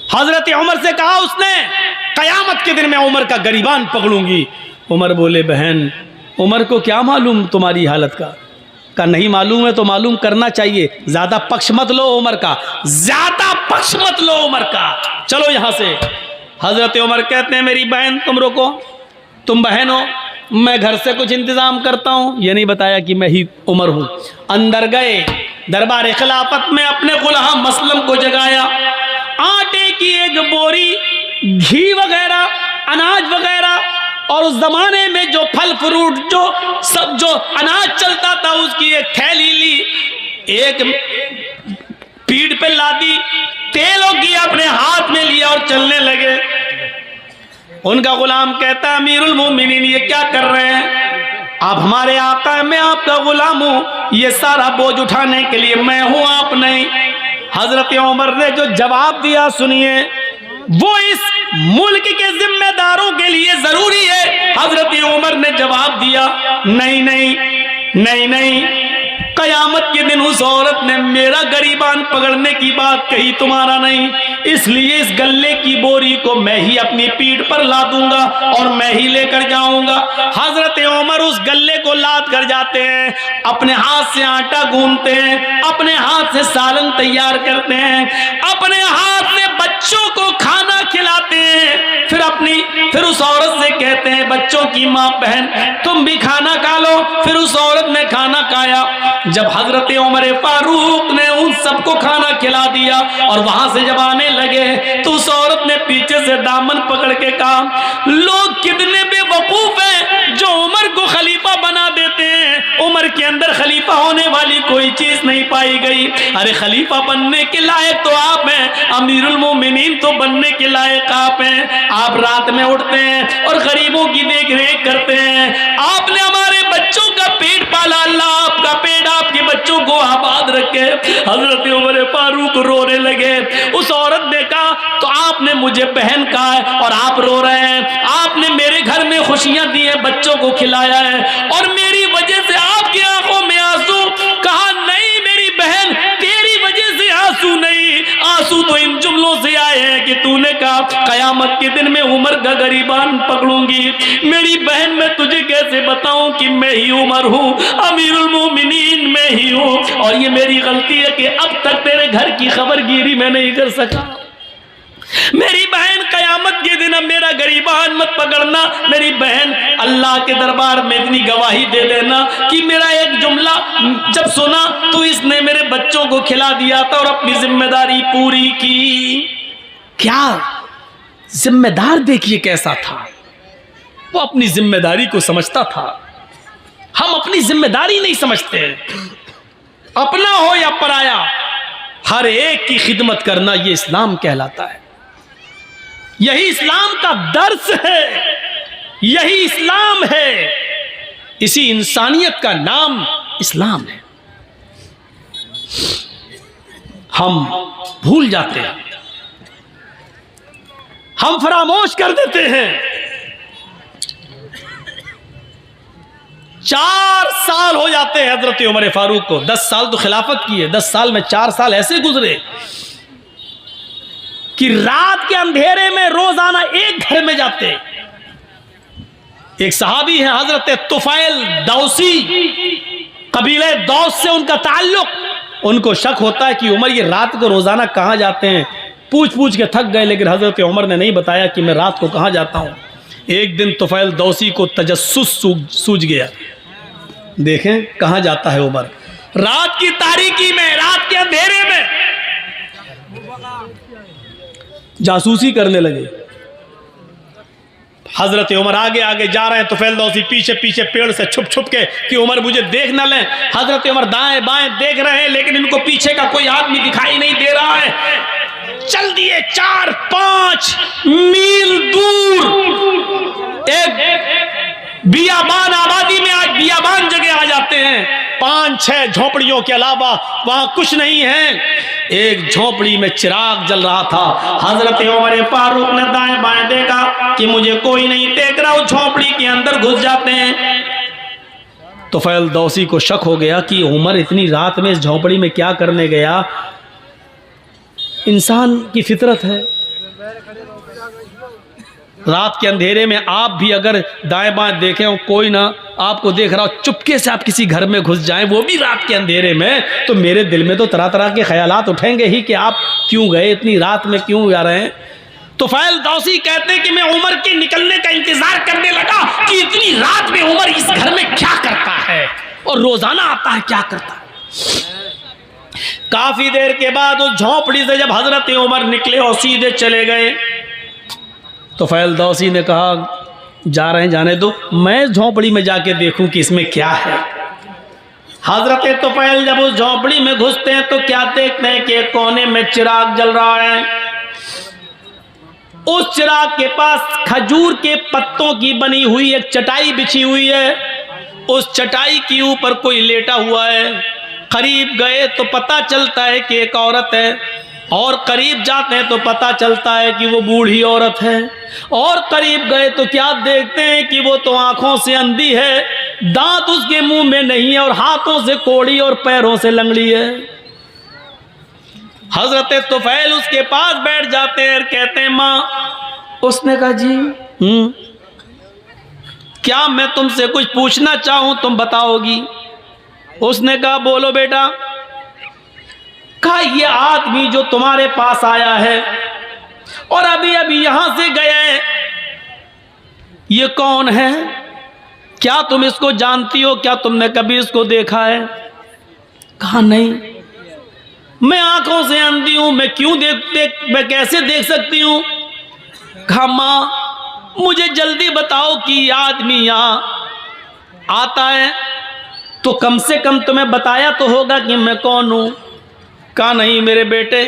हजरत उमर से कहा उसने, कयामत के दिन मैं उमर का गरीबान पकड़ूंगी। उमर बोले, बहन उमर को क्या मालूम तुम्हारी हालत का नहीं मालूम है तो मालूम करना चाहिए। ज्यादा पक्ष मत लो उमर का, ज्यादा पक्ष मत लो उमर का, चलो यहां से। हजरत उमर कहते हैं, मेरी बहन तुम रुको, तुम बहन हो, मैं घर से कुछ इंतजाम करता हूं। ये नहीं बताया कि मैं ही उमर हूं। अंदर गए, दरबार खिलाफत में अपने गुलाम मसलम को जगाया। आटे की एक बोरी, घी वगैरह, अनाज वगैरह, और उस जमाने में जो फल फ्रूट जो अनाज चलता था उसकी एक थैली ली, एक पीठ पे लादी, तेल और घी अपने हाथ में लिया और चलने लगे। उनका गुलाम कहता, अमीरुल मोमिनीन ये क्या कर रहे हैं आप? हमारे आका है, मैं आपका गुलाम हूं, ये सारा बोझ उठाने के लिए मैं हूं, आप नहीं। हजरत उमर ने जो जवाब दिया सुनिए, वो इस मुल्क के जिम्मेदारों के लिए जरूरी है। हजरत उमर ने जवाब दिया, नहीं नहीं नहीं नहीं, कयामत के दिन उस औरत ने मेरा गरीबान पकड़ने की बात कही, तुम्हारा नहीं। इसलिए इस गल्ले की बोरी को मैं ही अपनी पीठ पर ला दूंगा और मैं ही लेकर जाऊंगा। हजरत उमर उस गल्ले को लाद कर जाते हैं, अपने हाथ से आटा गूंथते हैं, अपने हाथ से सालन तैयार करते हैं, अपने हाथ से बच्चों को खाना खिलाते हैं, फिर उस औरत से कहते हैं, बच्चों की माँ बहन तुम भी खाना खा लो। फिर उस औरत ने खाना खाया। जब हजरत उमर फारूक ने उन सबको खाना खिला दिया और वहां से जब आने लगे तो उस औरत ने पीछे से दामन पकड़ के कहा, लोग कितने बेवकूफ हैं जो उमर को खलीफा बना देते हैं। उमर के अंदर खलीफा होने वाली कोई चीज नहीं पाई गई। अरे खलीफा बनने के लायक तो आप हैं, अमीरुल मोमिनीन तो बनने के लायक आप हैं। आप रात में उठते हैं और गरीबों की देख रेख करते हैं। आपने हमारे बच्चों का पेट पाला, अल्लाह आपका पेट आपके बच्चों को आबाद रखे। हजरत उमर फारूक रोने लगे। उस औरत ने कहा, तो आपने मुझे बहन कहा है और आप रो रहे हैं। आपने मेरे घर में खुशियां दी हैं, बच्चों को खिलाया है और मेरी वजह से आपकी आंखों में आंसू। कहा, नहीं मेरी बहन, तेरी वजह से आंसू नहीं, आंसू तो इन जुमलों से आए हैं कि तूने कहा कयामत के दिन में उमर का गरीबान पकड़ूंगी। मेरी बहन, मैं तुझे कैसे बताऊं कि मैं ही उमर हूं, अमीरुल मोमिनीन मैं ही हूं, और ये मेरी गलती है कि अब तक तेरे घर की खबरगिरी मैं नहीं कर सका। मेरी बहन, कयामत के दिन अब मेरा गरीबान मत पकड़ना। मेरी बहन, अल्लाह के दरबार में इतनी गवाही दे देना कि मेरा एक जुमला जब सुना तो इसने मेरे बच्चों को खिला दिया था और अपनी जिम्मेदारी पूरी की। क्या जिम्मेदार देखिए कैसा था, वो अपनी जिम्मेदारी को समझता था। हम अपनी जिम्मेदारी नहीं समझते, अपना हो या पराया, हर एक की खिदमत करना ये इस्लाम कहलाता है। यही इस्लाम का दर्स है, यही इस्लाम है, इसी इंसानियत का नाम इस्लाम है। हम भूल जाते हैं, हम फरामोश कर देते हैं। 4 साल हो जाते हैं हजरत उमर फारूक को। 10 साल तो खिलाफत की है, 10 साल में 4 साल ऐसे गुजरे कि रात के अंधेरे में रोजाना एक घर में जाते। एक सहाबी है हजरत तुफैल दौसी, कबीले दौस से उनका ताल्लुक। उनको शक होता है कि उमर ये रात को रोजाना कहां जाते हैं। पूछ पूछ के थक गए, लेकिन हजरत उमर ने नहीं बताया कि मैं रात को कहां जाता हूं। एक दिन तुफैल दौसी को तजस्सुस सूझ गया, देखें कहां जाता है उमर। रात की तारीकी में, रात के अंधेरे में जासूसी करने लगे। हजरत उमर आगे आगे जा रहे हैं, तुफैल दौसी पीछे पीछे पेड़ से छुप छुप के कि उमर मुझे देख न लें। हजरत उमर दाएं बाएं देख रहे हैं, लेकिन इनको पीछे का कोई आदमी दिखाई नहीं दे रहा है। चल दिए 4-5 मील दूर एक बियाबान आबादी में, आज बियाबान जगह आ जाते हैं। 5-6 झोपड़ियों के अलावा वहां कुछ नहीं है। एक झोपड़ी में चिराग जल रहा था। हजरत उमर फारूक ने दाएं बाएं देखा कि मुझे कोई नहीं देख रहा, उस झोपड़ी के अंदर घुस जाते हैं। तुफैल दौसी को शक हो गया कि उमर इतनी रात में इस झोपड़ी में क्या करने गया। इंसान की फितरत है, रात के अंधेरे में आप भी अगर दाएं बाएं देखें और कोई ना आपको देख रहा हो, चुपके से आप किसी घर में घुस जाएं, वो भी रात के अंधेरे में, तो मेरे दिल में तो तरह तरह के ख्यालात उठेंगे ही कि आप क्यों गए, इतनी रात में क्यों जा रहे हैं। तो फैल दौसी कहते हैं कि मैं उमर के निकलने का इंतजार करने लगा कि इतनी रात में उमर इस घर में क्या करता है और रोजाना आता है क्या करता है। काफी देर के बाद उस झोंपड़ी से जब हजरत उमर निकले और सीधे चले गए तो फैल दौसी ने कहा जा रहे हैं जाने दो, मैं झोंपड़ी में जाके देखूं कि इसमें क्या है। हजरत तुफैल जब उस झोंपड़ी में घुसते हैं तो क्या देखते हैं कि कोने में चिराग जल रहा है। उस चिराग के पास खजूर के पत्तों की बनी हुई एक चटाई बिछी हुई है। उस चटाई के ऊपर कोई लेटा हुआ है। करीब गए तो पता चलता है कि एक औरत है, और करीब जाते हैं तो पता चलता है कि वो बूढ़ी औरत है, और करीब गए तो क्या देखते हैं कि वो तो आंखों से अंधी है, दांत उसके मुंह में नहीं है और हाथों से कोड़ी और पैरों से लंगड़ी है। हजरत तुफैल उसके पास बैठ जाते हैं और कहते हैं माँ। उसने कहा जी क्या मैं तुमसे कुछ पूछना चाहूं तुम बताओगी। उसने कहा बोलो बेटा। कहा ये आदमी जो तुम्हारे पास आया है और अभी अभी यहां से गया है, ये कौन है, क्या तुम इसको जानती हो, क्या तुमने कभी इसको देखा है। कहा नहीं, मैं आंखों से अंधी हूं, मैं क्यों मैं कैसे देख सकती हूं। कहा मां मुझे जल्दी बताओ कि ये आदमी यहां आता है तो कम से कम तुम्हें बताया तो होगा कि मैं कौन हूं। कहा नहीं मेरे बेटे,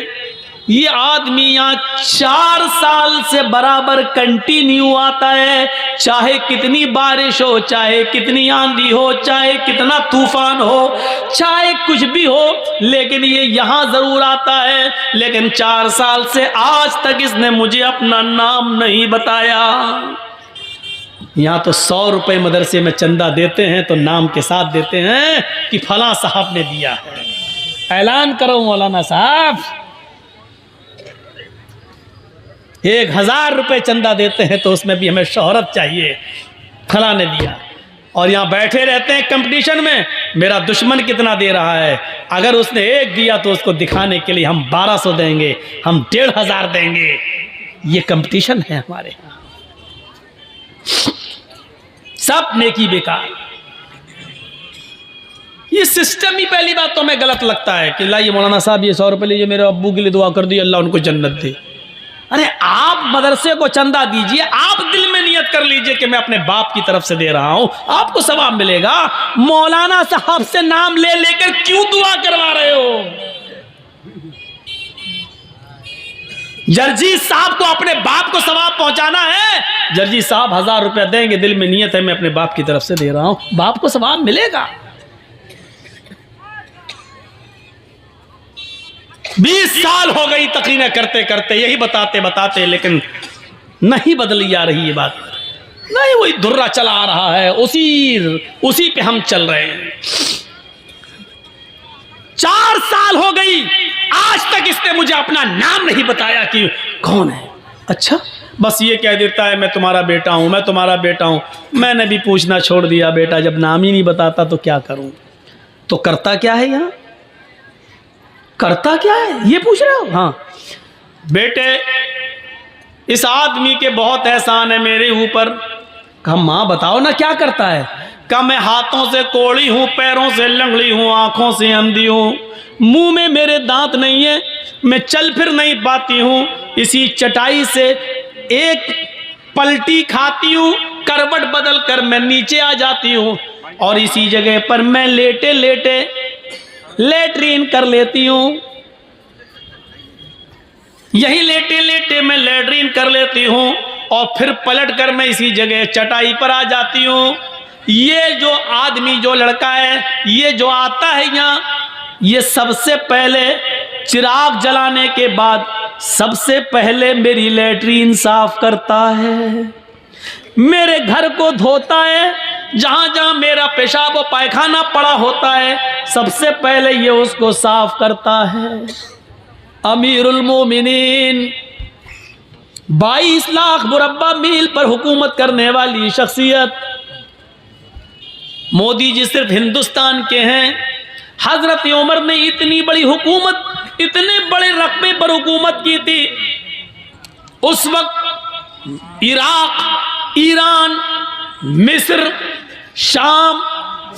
ये आदमी यहाँ 4 साल से बराबर कंटिन्यू आता है, चाहे कितनी बारिश हो, चाहे कितनी आंधी हो, चाहे कितना तूफान हो, चाहे कुछ भी हो, लेकिन ये यहाँ जरूर आता है। लेकिन 4 साल से आज तक इसने मुझे अपना नाम नहीं बताया। यहाँ तो 100 रुपए मदरसे में चंदा देते हैं तो नाम के साथ देते हैं कि फला साहब ने दिया है। ऐलान करो मौलाना साहब, 1000 रुपए चंदा देते हैं तो उसमें भी हमें शोहरत चाहिए, फला ने दिया। और यहाँ बैठे रहते हैं कंपटीशन में, मेरा दुश्मन कितना दे रहा है, अगर उसने 1 दिया तो उसको दिखाने के लिए हम 1200 देंगे, हम 1500 देंगे। ये कंपटीशन है हमारे यहाँ। सब नेकी बेकार। ये सिस्टम ही पहली बात तो हमें गलत लगता है कि लाइए मौलाना साहब ये 100 रुपये लीजिए, मेरे अब्बू के लिए दुआ कर दी, अल्लाह उनको जन्नत दे। अरे आप मदरसे को चंदा दीजिए, आप दिल में नियत कर लीजिए कि मैं अपने बाप की तरफ से दे रहा हूं, आपको सवाब मिलेगा। मौलाना साहब से नाम ले लेकर क्यों दुआ करवा रहे हो। जर्जी साहब को अपने बाप को सवाब पहुंचाना है, जर्जी साहब 1000 रुपया देंगे, दिल में नियत है मैं अपने बाप की तरफ से दे रहा हूं, बाप को सवाब मिलेगा। 20 साल हो गई तकरीरें करते करते, यही बताते बताते, लेकिन नहीं बदली जा रही ये बात, नहीं वही धुर्रा चला आ रहा है, उसी पे हम चल रहे हैं। 4 साल हो गई, आज तक इसने मुझे अपना नाम नहीं बताया कि कौन है। अच्छा बस ये कह देता है मैं तुम्हारा बेटा हूं, मैं तुम्हारा बेटा हूं। मैंने भी पूछना छोड़ दिया बेटा, जब नाम ही नहीं बताता तो क्या करूं। तो करता क्या है यहां, करता क्या है ये पूछ रहे हो। हाँ बेटे, इस आदमी के बहुत एहसान है मेरे ऊपर। कहा माँ बताओ ना क्या करता है। कहा मैं हाथों से कोड़ी हूँ, पैरों से लंगड़ी हूँ, आंखों से अंधी हूँ, मुंह में मेरे दांत नहीं है, मैं चल फिर नहीं पाती हूँ, इसी चटाई से एक पलटी खाती हूँ, करवट बदल कर मैं नीचे आ जाती हूँ और इसी जगह पर मैं लेटे लेटे लेटरीन कर लेती हूँ, यही लेटे लेटे मैं लेटरीन कर लेती हूँ और फिर पलट कर मैं इसी जगह चटाई पर आ जाती हूँ। ये जो आदमी, जो लड़का है, ये जो आता है यहाँ, ये सबसे पहले चिराग जलाने के बाद सबसे पहले मेरी लेटरीन साफ करता है, मेरे घर को धोता है, जहां जहां मेरा पेशाब और पायखाना पड़ा होता है सबसे पहले ये उसको साफ करता है। अमीरुल मोमिनीन 22 लाख मुरब्बा मील पर हुकूमत करने वाली शख्सियत। मोदी जी सिर्फ हिंदुस्तान के हैं। हजरत उमर ने इतनी बड़ी हुकूमत, इतने बड़े रकबे पर हुकूमत की थी। उस वक्त इराक, ईरान, मिस्र, शाम,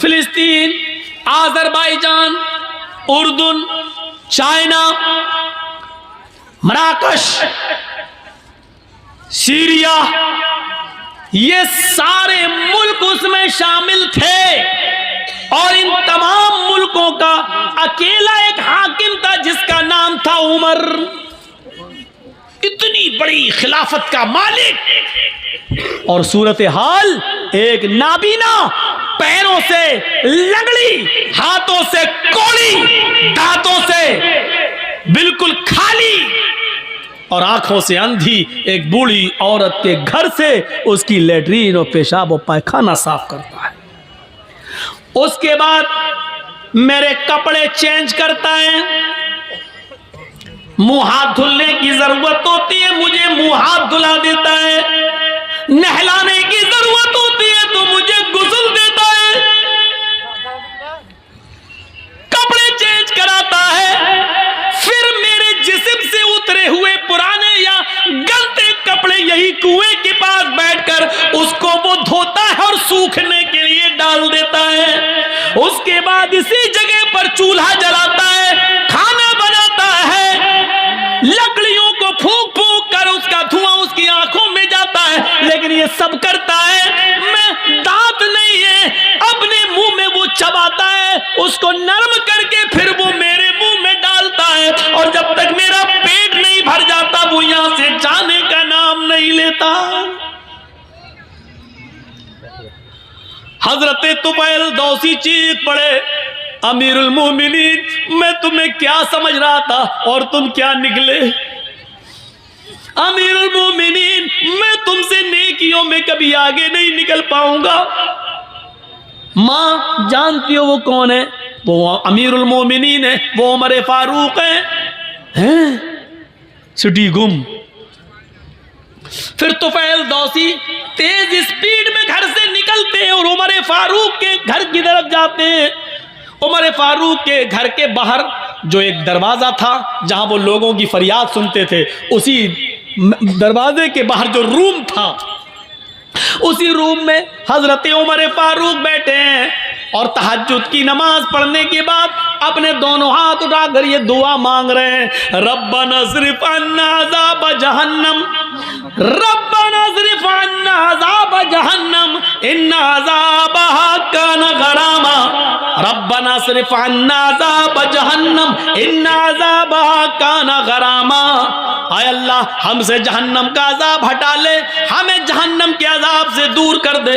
फिलिस्तीन, आज़रबाईजान, उर्दुन, चाइना, मराकश, सीरिया, ये सारे मुल्क उसमें शामिल थे। और इन तमाम मुल्कों का अकेला एक हाकिम था जिसका नाम था उमर। इतनी बड़ी खिलाफत का मालिक, और सूरत हाल एक नाबीना, पैरों से लंगड़ी, हाथों से कोड़ी, दांतों से बिल्कुल खाली और आंखों से अंधी एक बूढ़ी औरत के घर से उसकी लेटरीन और पेशाब और पायखाना साफ करता है। उसके बाद मेरे कपड़े चेंज करता है, मुंह हाथ धुलने की जरूरत होती है, मुझे मुंह हाथ धुला देता है, नहलाने की जरूरत होती है तो मुझे गुस्ल देता है, कपड़े चेंज कराता है। फिर मेरे जिस्म से उतरे हुए पुराने या गलते कपड़े यही कुएं के पास बैठकर उसको वो धोता है और सूखने के लिए डाल देता है। उसके बाद इसी जगह पर चूल्हा जलाता है, खाना बनाता है, लकड़ियों को फूंक फूंक कर उसका धुआं उसकी आंखों में जाता है। लेकिन ये सब करता है, मैं दांत नहीं है, अपने मुंह में वो चबाता है, उसको नरम करके फिर वो मेरे मुंह में डालता है। और जब तक मेरा पेट नहीं भर जाता वो यहां से जाने का नाम नहीं लेता। हजरत तुफैल दौसी चीख पड़े, अमीरुल मोमिनीन, मैं तुम्हें क्या समझ रहा था और तुम क्या निकले। अमीरुल मोमिनीन, मैं तुमसे नेकियों में कभी आगे नहीं निकल पाऊंगा। मां जानती हो वो कौन है? वो अमीरुल मोमिनीन है, वो उमर फारूक हैं? सिटी गुम। फिर तुफैल दौसी तेज स्पीड में घर से निकलते हैं और उमर फारूक के घर की तरफ जाते हैं। उमर फारूक के घर के बाहर जो एक दरवाजा था जहां वो लोगों की फरियाद सुनते थे, उसी दरवाजे के बाहर जो रूम था, उसी रूम में हजरत उमर फारूक बैठे हैं और तहज्जुद की नमाज पढ़ने के बाद अपने दोनों हाथ उठाकर ये दुआ मांग रहे हैं, रब्बना सिर्फ अन्ना अज़ाब जहन्नम, रब्बना सिर्फ अन्ना अज़ाब जहन्नम, इन्ना अज़ाबहा कान गरामा, रब्बना सिर्फ अन्ना अज़ाब जहन्नम, इन्ना अज़ाबहा कान गरामा। आय अल्लाह, हमसे जहन्नम का अजाब हटा ले, हमें जहन्नम के अजाब से दूर कर दे।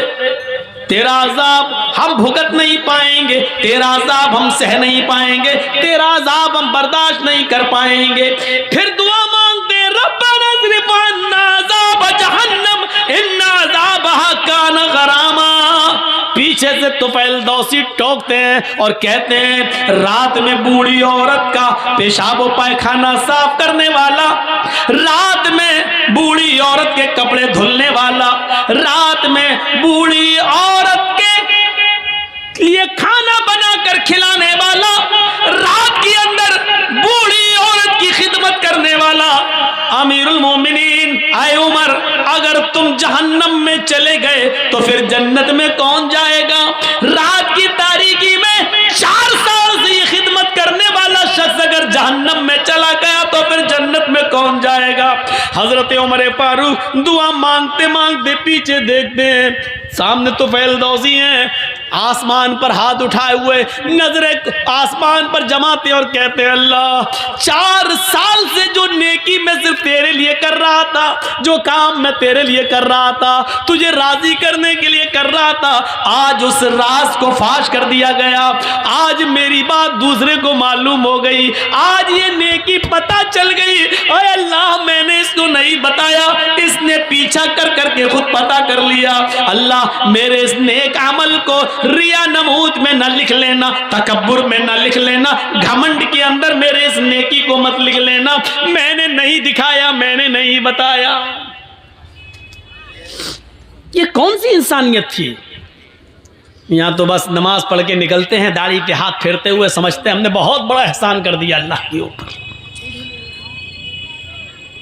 तेरा अजाब हम भुगत नहीं पाएंगे, तेरा अजाब हम सह नहीं पाएंगे, तेरा अजाब हम बर्दाश्त नहीं कर पाएंगे। फिर दुआ मांगते, रब्बना सिर्फ अन्ना अज़ाब जहन्नम, इन्ना अज़ाबहा कान गरामा। पीछे से तुफैल दौसी टोकते हैं और कहते हैं, रात में बूढ़ी औरत का पेशाब व पायखाना साफ करने वाला, रात में बूढ़ी औरत के कपड़े धुलने वाला, रात में बूढ़ी औरत के लिए खाना बनाकर खिलाने वाला, रात के अंदर बूढ़ी औरत की खिदमत करने वाला। अमीरुल मोमिनीन, आए उमर, अगर तुम जहन्नम में चले गए तो फिर जन्नत में कौन जाएगा? रात की तारीकी में 4 साल से ये खिदमत करने वाला शख्स अगर जहन्नम में चला गया तो फिर जन्नत में कौन जाएगा? हजरत उमर फारूक दुआ मांगते मांगते पीछे देखते हैं, सामने तुफैल दौसी हैं, आसमान पर हाथ उठाए हुए नजरें आसमान पर जमाते और कहते हैं, अल्लाह 4 साल से जो नेकी मैं सिर्फ तेरे लिए कर रहा था, जो काम मैं तेरे लिए कर रहा था, तुझे राजी करने के लिए कर रहा था, आज उस राज को फाश कर दिया गया। आज मेरी बात दूसरे को मालूम हो गई, आज ये नेकी पता चल गई। ओए अल्लाह, मैंने इसको नहीं बताया, इसने पीछा कर करके खुद पता कर लिया। अल्लाह, मेरे इस नेक अमल को रिया नमूद में न लिख लेना, तकब्बुर में न लिख लेना, घमंड के अंदर मेरे इस नेकी को मत लिख लेना। मैंने नहीं दिखाया, मैंने नहीं बताया। ये कौन सी इंसानियत थी? यहाँ तो बस नमाज पढ़ के निकलते हैं, दाढ़ी पे हाथ फेरते हुए समझते हैं हमने बहुत बड़ा एहसान कर दिया अल्लाह के ऊपर।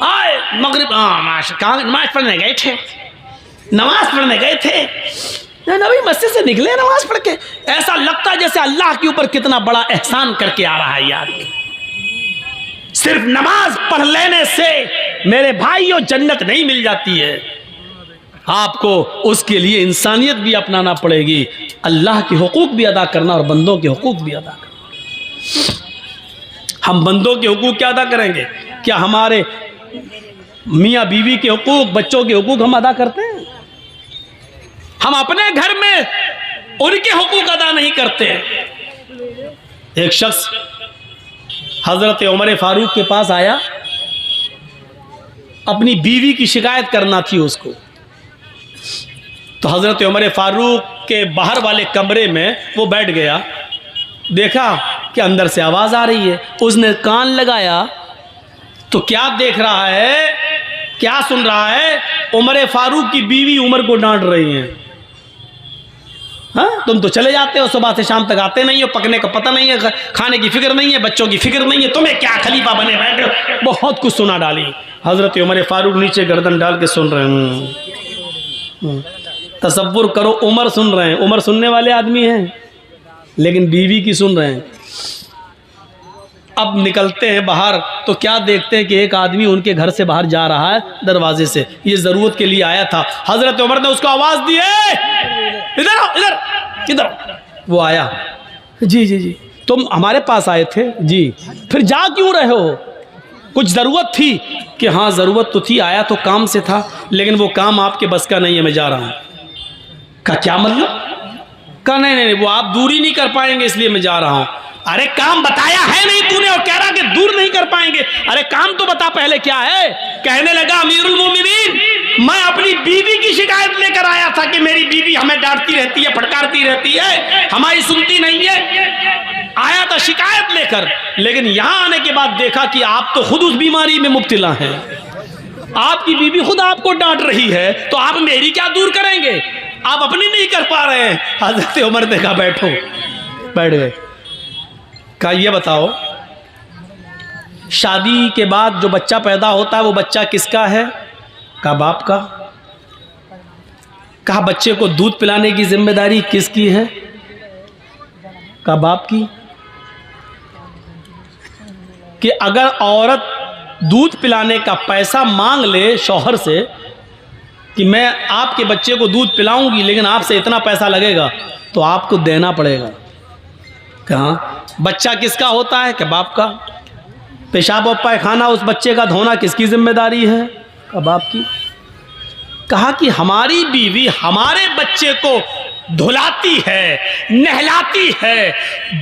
आए मगरिब कहाँ नमाज पढ़ने गए थे, नमाज पढ़ने गए थे, नबी मस्जिद से निकले नमाज पढ़ के, ऐसा लगता है जैसे अल्लाह के ऊपर कितना बड़ा एहसान करके आ रहा है यार। सिर्फ नमाज पढ़ लेने से मेरे भाइयों जन्नत नहीं मिल जाती है, आपको उसके लिए इंसानियत भी अपनाना पड़ेगी, अल्लाह के हुकूक भी अदा करना और बंदों के हुकूक भी अदा करना। हम बंदों के हुकूक क्या अदा करेंगे? क्या हमारे मियाँ बीवी के हुकूक, बच्चों के हुकूक हम अदा करते हैं? हम अपने घर में उनके हुकूक अदा नहीं करते। एक शख्स हजरत उमर फारूक के पास आया, अपनी बीवी की शिकायत करना थी उसको। तो हजरत उमर फारूक के बाहर वाले कमरे में वो बैठ गया, देखा कि अंदर से आवाज आ रही है, उसने कान लगाया तो क्या देख रहा है, क्या सुन रहा है? उमर फारूक की बीवी उमर को डांट रही हैं। हाँ, तुम तो चले जाते हो, सुबह से शाम तक आते नहीं हो, पकने का पता नहीं है, खाने की फिक्र नहीं है, बच्चों की फिक्र नहीं है, तुम्हें क्या खलीफा बने बैठे हो। बहुत कुछ सुना डाली। हजरत उमर फारूक नीचे गर्दन डाल के सुन रहे हैं। तसव्वुर करो, उमर सुन रहे हैं, उमर सुनने वाले आदमी हैं, लेकिन बीवी की सुन रहे हैं। अब निकलते हैं बाहर तो क्या देखते हैं कि एक आदमी उनके घर से बाहर जा रहा है दरवाजे से, ये जरूरत के लिए आया था। हजरत उमर ने उसको आवाज दी, इधर आओ, इधर किधर? वो आया, जी जी जी तुम हमारे पास आए थे जी, फिर जा क्यों रहे हो? कुछ ज़रूरत थी? कि हाँ ज़रूरत तो थी, आया तो काम से था, लेकिन वो काम आपके बस का नहीं है, मैं जा रहा हूँ। का क्या मतलब? का नहीं नहीं वो आप दूरी नहीं कर पाएंगे इसलिए मैं जा रहा हूँ। अरे काम बताया है नहीं तूने और कह रहा कि दूर नहीं कर पाएंगे? अरे काम तो बता पहले क्या है। कहने लगा अमीरुल मोमिनीन, मैं अपनी बीवी की शिकायत लेकर आया था कि मेरी बीवी हमें डांटती रहती है, फटकारती रहती है, हमारी सुनती नहीं है। आया था शिकायत लेकर, लेकिन यहां आने के बाद देखा कि आप तो खुद उस बीमारी में मुब्तला हैं, आपकी बीवी खुद आपको डांट रही है, तो आप मेरी क्या दूर करेंगे? आप अपनी नहीं कर पा रहे हैं। हजरत उमर ने कहा बैठो, बैठ गए। कहा ये बताओ, शादी के बाद जो बच्चा पैदा होता है वो बच्चा किसका है? कहा बाप का। कहा बच्चे को दूध पिलाने की जिम्मेदारी किसकी है? कहा बाप की। कि अगर औरत दूध पिलाने का पैसा मांग ले शौहर से कि मैं आपके बच्चे को दूध पिलाऊंगी लेकिन आपसे इतना पैसा लगेगा, तो आपको देना पड़ेगा। कहाँ बच्चा किसका होता है? कि बाप का। पेशाब और पैखाना उस बच्चे का धोना किसकी जिम्मेदारी है? का बाप की। कहा कि हमारी बीवी हमारे बच्चे को धुलाती है, नहलाती है,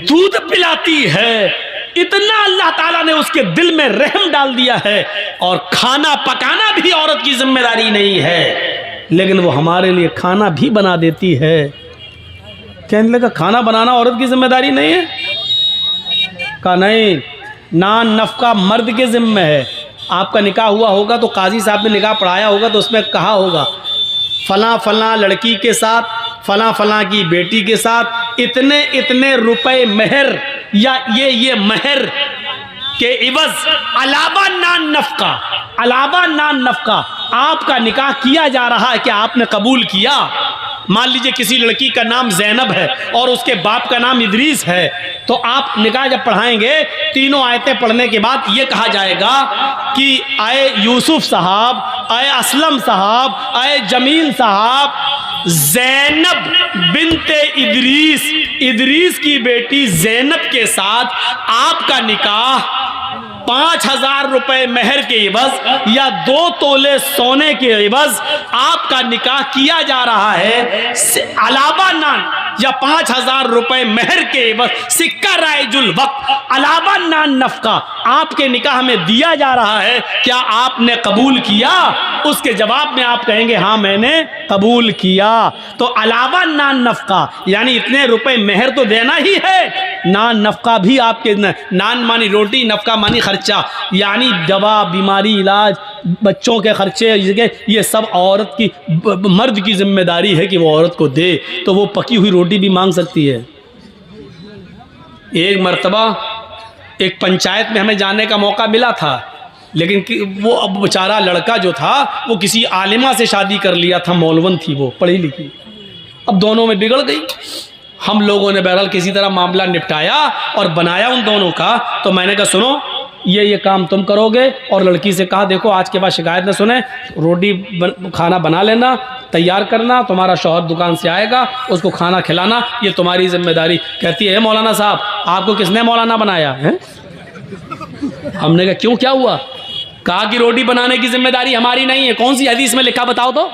दूध पिलाती है, इतना अल्लाह ताला ने उसके दिल में रहम डाल दिया है, और खाना पकाना भी औरत की जिम्मेदारी नहीं है, लेकिन वो हमारे लिए खाना भी बना देती है। कहने लगा खाना बनाना औरत की जिम्मेदारी नहीं है? कहा नहीं, नान नफका मर्द के जिम्मे है। आपका निकाह हुआ होगा तो काजी साहब ने निकाह पढ़ाया होगा तो उसमें कहा होगा फलां फलां लड़की के साथ फलां फलां की बेटी के साथ इतने इतने रुपए मेहर या ये मेहर के इवज अलावा नान नफका आपका निकाह किया जा रहा है। क्या आपने कबूल किया? मान लीजिए किसी लड़की का नाम जैनब है और उसके बाप का नाम इदरीस है, तो आप निकाह जब पढ़ाएंगे तीनों आयतें पढ़ने के बाद ये कहा जाएगा कि आए यूसुफ साहब, आए असलम साहब, आए जमील साहब, जैनब बिनते इदरीस की बेटी जैनब के साथ आपका निकाह 5,000 रुपए मेहर के इवज या 2 तोले सोने के इवज आपका निकाह किया जा रहा है। अलावा नान या 5,000 रुपए मेहर के इवज सिक्का राइजुल वक्त अलावा नान नफका आपके निकाह में दिया जा रहा है। क्या आपने कबूल किया? उसके जवाब में आप कहेंगे हाँ मैंने कबूल किया। तो अलावा नान नफका यानी इतने रुपए मेहर तो देना ही है, नान नफ़का भी आपके नान मानी रोटी, नफ़का मानी खर्चा, यानी दवा, बीमारी, इलाज, बच्चों के खर्चे, ये सब औरत की, मर्द की जिम्मेदारी है कि वो औरत को दे। तो वो पकी हुई रोटी भी मांग सकती है। एक मर्तबा एक पंचायत में हमें जाने का मौका मिला था, लेकिन वो अब बेचारा लड़का जो था वो किसी आलिमा से शादी कर लिया था, मौलवन थी वो, पढ़ी लिखी। अब दोनों में बिगड़ गई। हम लोगों ने बहरहाल किसी तरह मामला निपटाया और बनाया उन दोनों का। तो मैंने कहा सुनो, ये काम तुम करोगे, और लड़की से कहा देखो आज के बाद शिकायत न सुने, रोटी खाना बना लेना, तैयार करना, तुम्हारा शौहर दुकान से आएगा, उसको खाना खिलाना, ये तुम्हारी जिम्मेदारी। कहती है मौलाना साहब आपको किसने मौलाना बनाया है? हमने कहा क्यों, क्या हुआ? कहा कि रोटी बनाने की जिम्मेदारी हमारी नहीं है। कौन सी हदीस में लिखा बताओ तो?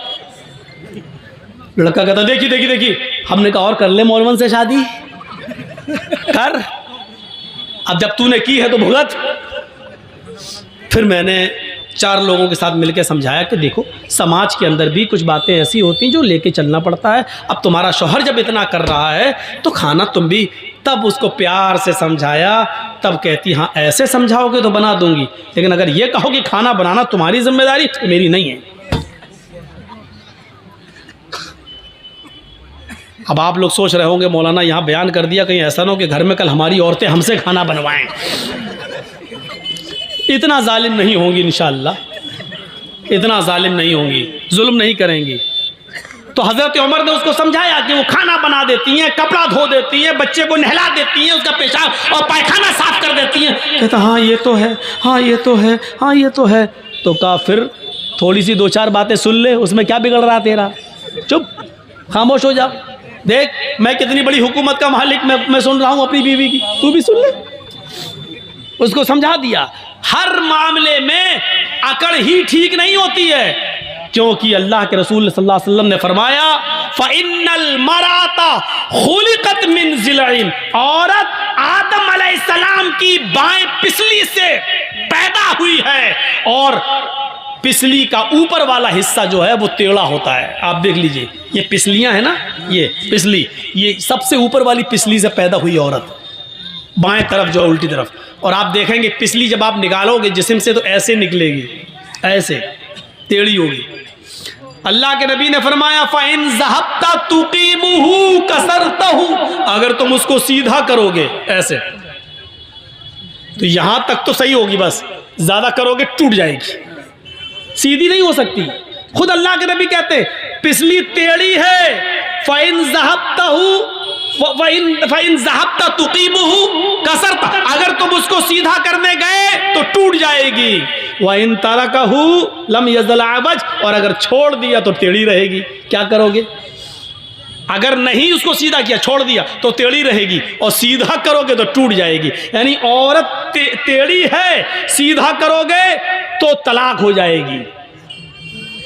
लड़का कहता देखी देखी देखी। हमने कहा और कर ले मौलवन से शादी कर, अब जब तूने की है तो भुगत। फिर मैंने 4 लोगों के साथ मिलकर समझाया कि देखो समाज के अंदर भी कुछ बातें ऐसी होती हैं जो लेके चलना पड़ता है। अब तुम्हारा शौहर जब इतना कर रहा है तो खाना तुम भी, तब उसको प्यार से समझाया। तब कहती हाँ ऐसे समझाओगे तो बना दूंगी, लेकिन अगर ये कहो कि खाना बनाना तुम्हारी जिम्मेदारी, मेरी नहीं है। अब आप लोग सोच रहे होंगे मौलाना यहाँ बयान कर दिया, कहीं ऐसा ना हो कि घर में कल हमारी औरतें हमसे खाना बनवाएं। इतना जालिम नहीं होंगी इंशाअल्लाह, इतना जालिम नहीं होंगी, जुल्म नहीं करेंगी। तो हज़रत उमर ने उसको समझाया कि वो खाना बना देती हैं, कपड़ा धो देती हैं, बच्चे को नहला देती हैं, उसका पेशाब और पायखाना साफ कर देती हैं। कहता हाँ ये तो है, हाँ ये तो है, हाँ ये तो है। तो कहा फिर थोड़ी सी 2-4 बातें सुन ले, उसमें क्या बिगड़ रहा तेरा? चुप, खामोश हो जा। देख मैं कितनी बड़ी हुकूमत का मालिक मैं सुन रहा हूँ अपनी बीवी की, तू भी सुन ले। उसको समझा दिया। हर मामले में अकड़ ही ठीक नहीं होती है, क्योंकि अल्लाह के रसूल सल्लल्लाहु अलैहि वसल्लम ने फरमाया फ़इन्नल मराता खुलिकत मिन ज़िलइन, औरत आदम अलैहिस्सलाम की बाएं पिसली से पैदा हुई है, और पिसली का ऊपर वाला हिस्सा जो है वो टेढ़ा होता है। आप देख लीजिए, ये पिसलियां है ना, ये पिसली, ये सबसे ऊपर वाली पिसली से पैदा हुई औरत, बाएं तरफ जो उल्टी तरफ। और आप देखेंगे पिसली जब आप निकालोगे जिस्म से तो ऐसे निकलेगी, ऐसे टेढ़ी होगी। अल्लाह के नबी ने फरमाया फ़इन ज़हबता तुक़ीमुहु कसरतहु, अगर तुम उसको सीधा करोगे ऐसे तो यहां तक तो सही होगी, बस ज्यादा करोगे टूट जाएगी, सीधी नहीं हो सकती। खुद अल्लाह के नबी कहते पिसली टेढ़ी है, फ़इन ज़हबता तुक़ीमुहु कसरता, अगर तुम उसको सीधा करने गए तो टूट जाएगी। वइन तरकहु लम यज़ल अवज, और अगर छोड़ दिया तो टेढ़ी रहेगी। क्या करोगे? अगर नहीं उसको सीधा किया, छोड़ दिया तो टेढ़ी रहेगी, और सीधा करोगे तो टूट जाएगी। यानी औरत टेढ़ी है, सीधा करोगे तो तलाक हो जाएगी,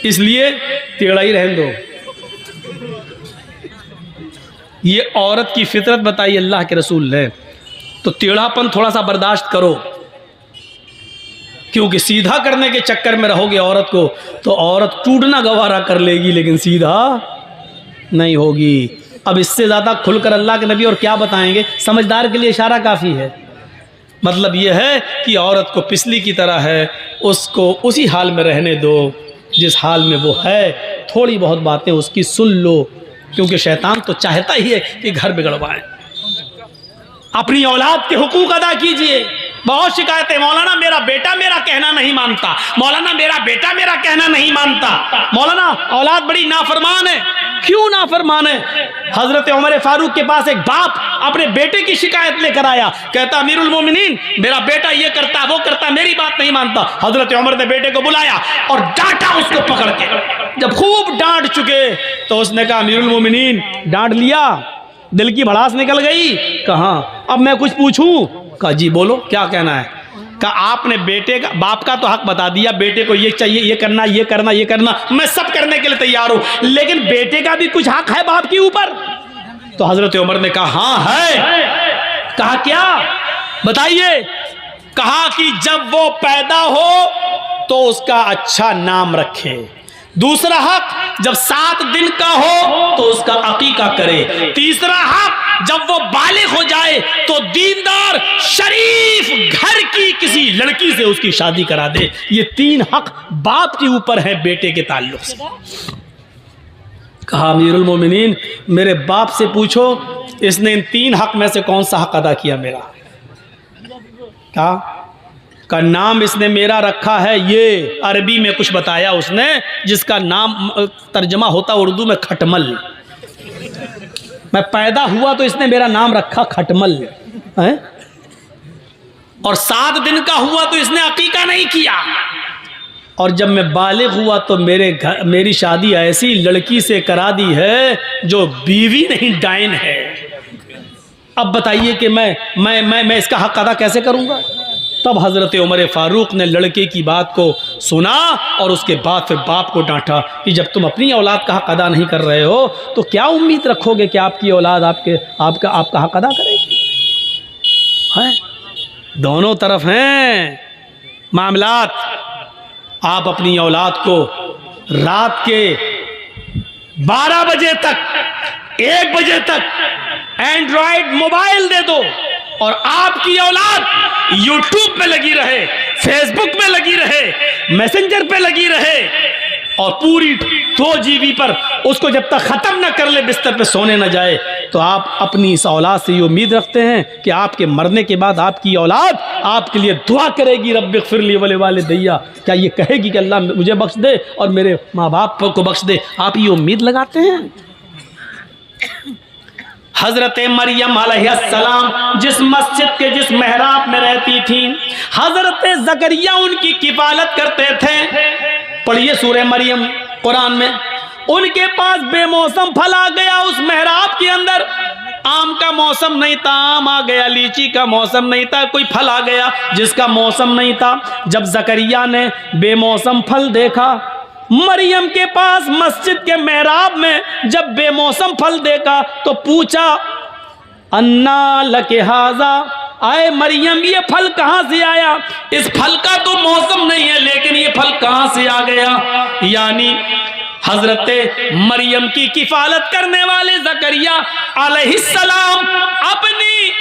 इसलिए टेढ़ा ही रहने दो। ये औरत की फितरत बताई अल्लाह के रसूल ने। तो टेढ़ापन थोड़ा सा बर्दाश्त करो, क्योंकि सीधा करने के चक्कर में रहोगे औरत को तो औरत टूटना गवारा कर लेगी, लेकिन सीधा नहीं होगी। अब इससे ज़्यादा खुलकर अल्लाह के नबी और क्या बताएंगे? समझदार के लिए इशारा काफ़ी है। मतलब यह है कि औरत को पिसली की तरह है, उसको उसी हाल में रहने दो जिस हाल में वो है। थोड़ी बहुत बातें उसकी सुन लो, क्योंकि शैतान तो चाहता ही है कि घर बिगड़वाएं। अपनी औलाद के हुकूक अदा कीजिए। बहुत शिकायतें, मौलाना मेरा बेटा मेरा कहना नहीं मानता, मौलाना मेरा बेटा मेरा कहना नहीं मानता, मौलाना औलाद बड़ी नाफरमान है। क्यों नाफरमान है? हजरत उमर फारूक के पास एक बाप अपने बेटे की शिकायत लेकर आया, कहता अमीरुल मोमिनीन मेरा बेटा ये करता वो करता, मेरी बात नहीं मानता। हजरत उमर ने बेटे को बुलाया और डांटा उसको पकड़ के। जब खूब डांट चुके तो उसने कहा अमीरुल मोमिनीन, डांट लिया, दिल की भड़ास निकल गई, कहाँ अब मैं कुछ पूछूं? कहा जी बोलो, क्या कहना है? कहा आपने बेटे का, बाप का तो हक बता दिया, बेटे को ये चाहिए, ये करना, ये करना, ये करना, मैं सब करने के लिए तैयार हूं, लेकिन बेटे का भी कुछ हक है बाप के ऊपर। तो हजरत उमर ने कहा हाँ है। कहा क्या? बताइए। कहा कि जब वो पैदा हो तो उसका अच्छा नाम रखे। दूसरा हक, जब 7 दिन का हो तो उसका अकीका करे। तीसरा हक, जब वो बालिग हो जाए तो दीनदार शरीफ घर की किसी लड़की से उसकी शादी करा दे। ये 3 हक बाप के ऊपर है बेटे के ताल्लुक से। कहा अमीरुल मोमिनीन मेरे बाप से पूछो इसने इन 3 हक में से कौन सा हक अदा किया मेरा। का नाम इसने मेरा रखा है, ये अरबी में कुछ बताया उसने जिसका नाम तर्जमा होता उर्दू में खटमल। मैं पैदा हुआ तो इसने मेरा नाम रखा खटमल है, और 7 दिन का हुआ तो इसने अकीका नहीं किया, और जब मैं बालिग हुआ तो मेरी शादी ऐसी लड़की से करा दी है जो बीवी नहीं डायन है। अब बताइए कि मैं इसका हक अदा कैसे करूंगा। तब हज़रत उमर फारूक ने लड़के की बात को सुना और उसके बाद फिर बाप को डांटा कि जब तुम अपनी औलाद का हक अदा नहीं कर रहे हो तो क्या उम्मीद रखोगे कि आपकी औलाद आपका हक अदा करेगी। है दोनों तरफ हैं मामलात। आप अपनी औलाद को रात के 12 बजे तक 1 बजे तक एंड्रॉयड मोबाइल दे दो और आपकी औलाद यूट्यूब पे लगी रहे, फेसबुक पे लगी रहे, मैसेंजर पे लगी रहे, और पूरी 2 GB पर उसको जब तक ख़त्म ना कर ले बिस्तर पे सोने ना जाए, तो आप अपनी इस औलाद से ये उम्मीद रखते हैं कि आपके मरने के बाद आपकी औलाद आपके लिए दुआ करेगी रब्बिग़फिरली व लिवालिदैया। क्या ये कहेगी कि अल्लाह मुझे बख्श दे और मेरे माँ बाप को बख्श दे? आप ये उम्मीद लगाते हैं? हजरत मरियम अलैहिस्सलाम जिस मस्जिद के जिस मेहराब में रहती थी, हजरत ज़करिया उनकी किफालत करते थे। पढ़िए सूरह मरियम कुरान में। उनके पास बेमौसम फल आ गया उस मेहराब के अंदर। आम का मौसम नहीं था, आम आ गया, लीची का मौसम नहीं था, कोई फल आ गया जिसका मौसम नहीं था। जब ज़करिया ने बेमौसम फल देखा, मरियम के पास मस्जिद के मेहराब में जब बेमौसम फल देखा तो पूछा अन्ना लके हाजा, आए मरियम ये फल कहाँ से आया? इस फल का तो मौसम नहीं है लेकिन ये फल कहाँ से आ गया? यानी हजरत मरियम की किफालत करने वाले ज़करिया अलैहिस्सलाम अपनी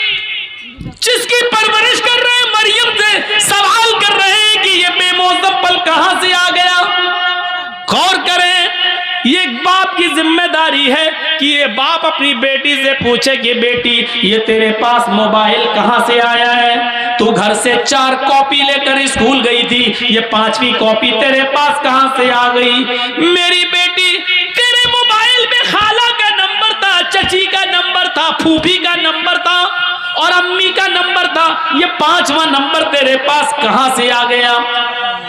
जिसकी परवरिश कर रहे हैं मरियम से सवाल कर रहे हैं कि ये बेमौसम फल कहाँ से आ गया। गौर करें, ये एक बाप की जिम्मेदारी है कि ये बाप अपनी बेटी से पूछे कि बेटी ये तेरे पास मोबाइल कहाँ से आया है? तू घर से 4 कॉपी लेकर स्कूल गई थी, ये 5वीं कॉपी तेरे पास कहाँ से आ गई? मेरी बेटी तेरे मोबाइल में खाला का नंबर था, चची का नंबर था, फूफी का नंबर था और अम्मी का नंबर था, ये 5वां नंबर तेरे पास कहाँ से आ गया?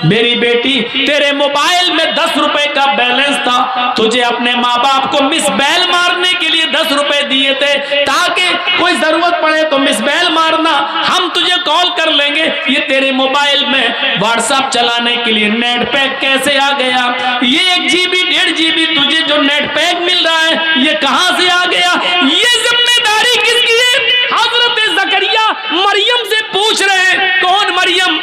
मेरी बेटी तेरे मोबाइल में 10 रुपए का बैलेंस था, तुझे अपने माँ बाप को मिस बैल मारने के लिए 10 रुपए दिए थे ताकि कोई जरूरत पड़े तो मिस बैल मारना, हम तुझे कॉल कर लेंगे। ये तेरे मोबाइल में व्हाट्सएप चलाने के लिए नेट पैक कैसे आ गया? ये 1 GB 1.5 GB तुझे जो नेट पैक मिल रहा है ये कहाँ से आ गया? ये जिम्मेदारी किसकी है? हजरत ज़करिया मरियम से पूछ रहे हैं। कौन मरियम?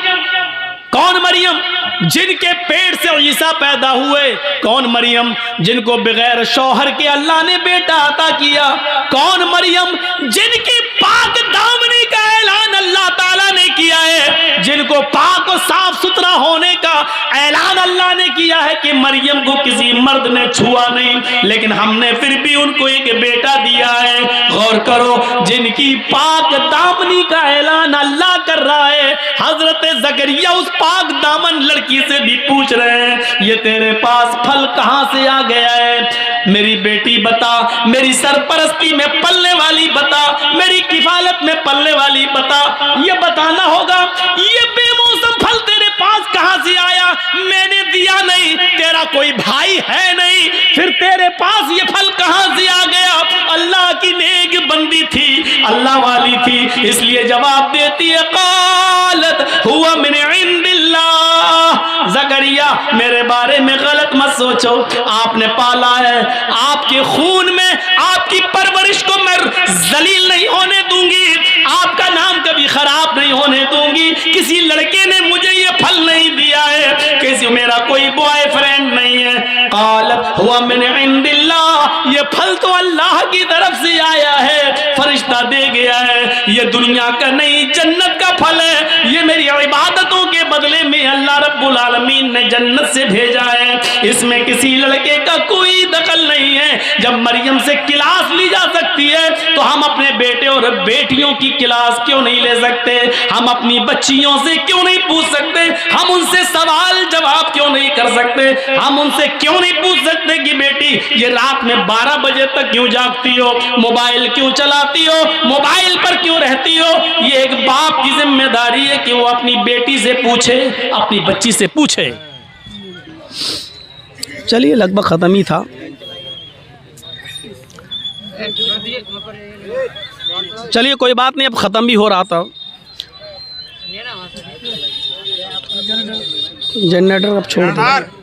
कौन मरियम जिनके पेट से ईसा पैदा हुए? कौन मरियम जिनको बगैर शौहर के अल्लाह ने बेटा अता किया? कौन मरियम जिनकी पाक दामनी का ऐलान अल्लाह ताला ने किया है, जिनको पाक और साफ सुथरा होने का ऐलान अल्लाह ने किया है कि मरियम को किसी मर्द ने छुआ नहीं, लेकिन हमने फिर भी उनको एक बेटा दिया है। गौर करो, जिनकी पाक दामनी का ऐलान अल्लाह कर रहा है, हजरत ज़करिया उस पाक दामन लड़की से भी पूछ रहे हैं ये तेरे पास फल कहाँ से आ गया है? मेरी बेटी बता, मेरी सरपरस्ती में पलने वाली बता, मेरी किफालत में पलने वाली बता, ये बताना होगा ये बेमौसम फल तेरे पास कहाँ से आया? मैंने दिया नहीं, तेरा कोई भाई है नहीं, फिर तेरे पास ये फल कहाँ से आ गया? अल्लाह की नेक बंदी थी, अल्लाह वाली थी, इसलिए जवाब देती है क़ालत हुआ मिन इंदिल्लाह। ज़करिया मेरे बारे में गलत मत सोचो, आपने पाला है, आपके खून में आपकी परवरिश को मैं जलील नहीं होने दूंगी, आपका नाम कभी खराब नहीं होने दूंगी। किसी लड़के ने मुझे ये फल नहीं दिया है, किसी मेरा कोई बॉयफ्रेंड नहीं है। क़ालत हुआ मिन इंदिल्लाह, ये फल तो अल्लाह की तरफ से आया है। फरिश्ता दे गया है, ये दुनिया का नहीं जन्नत का फल है, ये मेरी इबादतों के बदले में अल्लाह रब्बुल आलमीन ने जन्नत से भेजा है, इसमें किसी लड़के का कोई दखल नहीं है। जब मरियम से क्लास ली जा सकती है तो हम अपने बेटे और बेटियों की क्लास क्यों नहीं ले सकते? हम अपनी बच्चियों से क्यों नहीं पूछ सकते? हम उनसे सवाल जवाब क्यों नहीं कर सकते? हम उनसे क्यों नहीं पूछ सकते कि बेटी ये रात में 12 बजे तक क्यों जागती हो, मोबाइल क्यों चलाती हो, मोबाइल पर क्यों रहती हो? ये एक बाप की जिम्मेदारी है कि वो अपनी बेटी से पूछे, अपनी बच्ची से पूछे। चलिए लगभग खत्म ही था। चलिए कोई बात नहीं, अब ख़त्म भी हो रहा था। जनरेटर अब छोड़ दो।